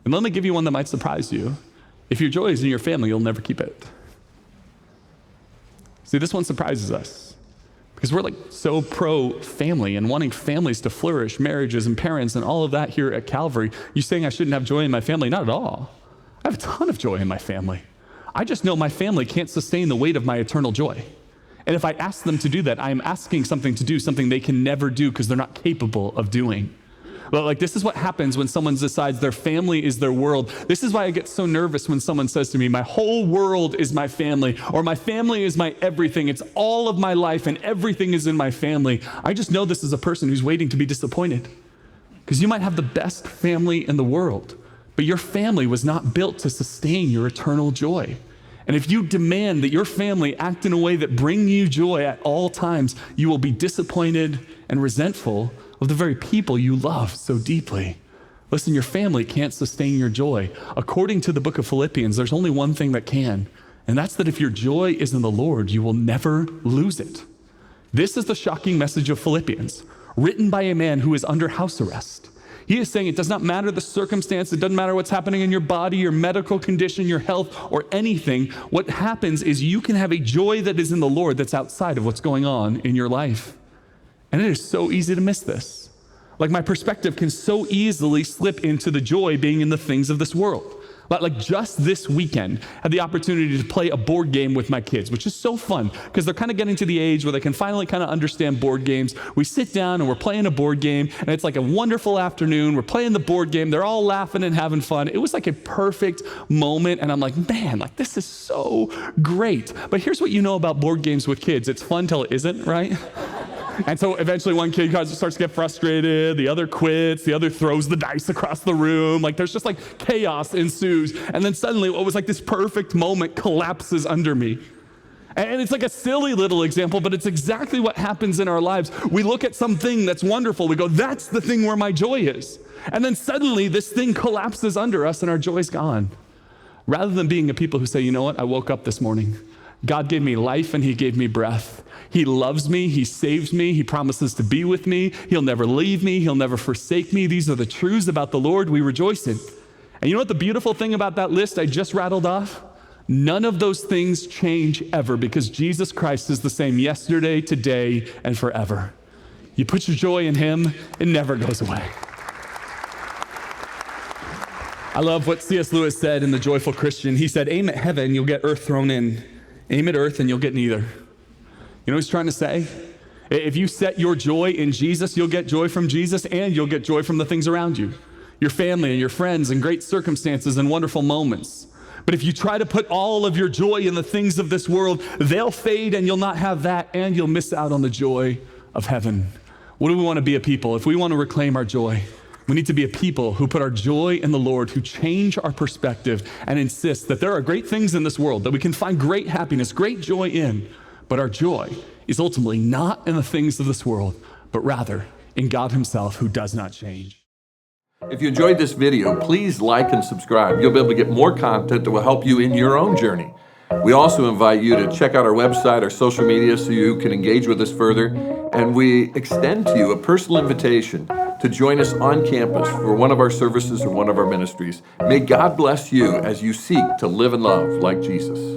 And let me give you one that might surprise you. If your joy is in your family, you'll never keep it. See, this one surprises us because we're like so pro-family and wanting families to flourish, marriages and parents and all of that here at Calvary. You saying I shouldn't have joy in my family? Not at all. I have a ton of joy in my family. I just know my family can't sustain the weight of my eternal joy. And if I ask them to do that, I am asking something to do something they can never do because they're not capable of doing. But like, this is what happens when someone decides their family is their world. This is why I get so nervous when someone says to me, my whole world is my family, or my family is my everything. It's all of my life and everything is in my family. I just know this is a person who's waiting to be disappointed. Because you might have the best family in the world, but your family was not built to sustain your eternal joy. And if you demand that your family act in a way that brings you joy at all times, you will be disappointed and resentful of the very people you love so deeply. Listen, your family can't sustain your joy. According to the book of Philippians, there's only one thing that can, and that's that if your joy is in the Lord, you will never lose it. This is the shocking message of Philippians, written by a man who is under house arrest. He is saying it does not matter the circumstance, it doesn't matter what's happening in your body, your medical condition, your health, or anything. What happens is you can have a joy that is in the Lord that's outside of what's going on in your life. And it is so easy to miss this. Like, my perspective can so easily slip into the joy being in the things of this world. Like just this weekend, I had the opportunity to play a board game with my kids, which is so fun because they're kind of getting to the age where they can finally kind of understand board games. We sit down and we're playing a board game, and it's like a wonderful afternoon. We're playing the board game. They're all laughing and having fun. It was like a perfect moment, and I'm like, man, like this is so great. But here's what you know about board games with kids. It's fun till it isn't, right? And so eventually one kid starts to get frustrated, the other quits, the other throws the dice across the room. Like there's just like chaos ensues. And then suddenly what was like this perfect moment collapses under me. And it's like a silly little example, but it's exactly what happens in our lives. We look at something that's wonderful. We go, that's the thing where my joy is. And then suddenly this thing collapses under us and our joy's gone. Rather than being a people who say, you know what, I woke up this morning. God gave me life and he gave me breath. He loves me, he saves me, he promises to be with me, he'll never leave me, he'll never forsake me. These are the truths about the Lord we rejoice in. And you know what the beautiful thing about that list I just rattled off? None of those things change ever because Jesus Christ is the same yesterday, today, and forever. You put your joy in him, it never goes away. I love what C.S. Lewis said in The Joyful Christian. He said, aim at heaven, you'll get earth thrown in. Aim at earth and you'll get neither. You know what he's trying to say? If you set your joy in Jesus, you'll get joy from Jesus and you'll get joy from the things around you, your family and your friends and great circumstances and wonderful moments. But if you try to put all of your joy in the things of this world, they'll fade and you'll not have that and you'll miss out on the joy of heaven. What do we want to be a people? If we want to reclaim our joy, we need to be a people who put our joy in the Lord, who change our perspective and insist that there are great things in this world that we can find great happiness, great joy in. But our joy is ultimately not in the things of this world, but rather in God himself who does not change. If you enjoyed this video, please like and subscribe. You'll be able to get more content that will help you in your own journey. We also invite you to check out our website, our social media, so you can engage with us further. And we extend to you a personal invitation to join us on campus for one of our services or one of our ministries. May God bless you as you seek to live and love like Jesus.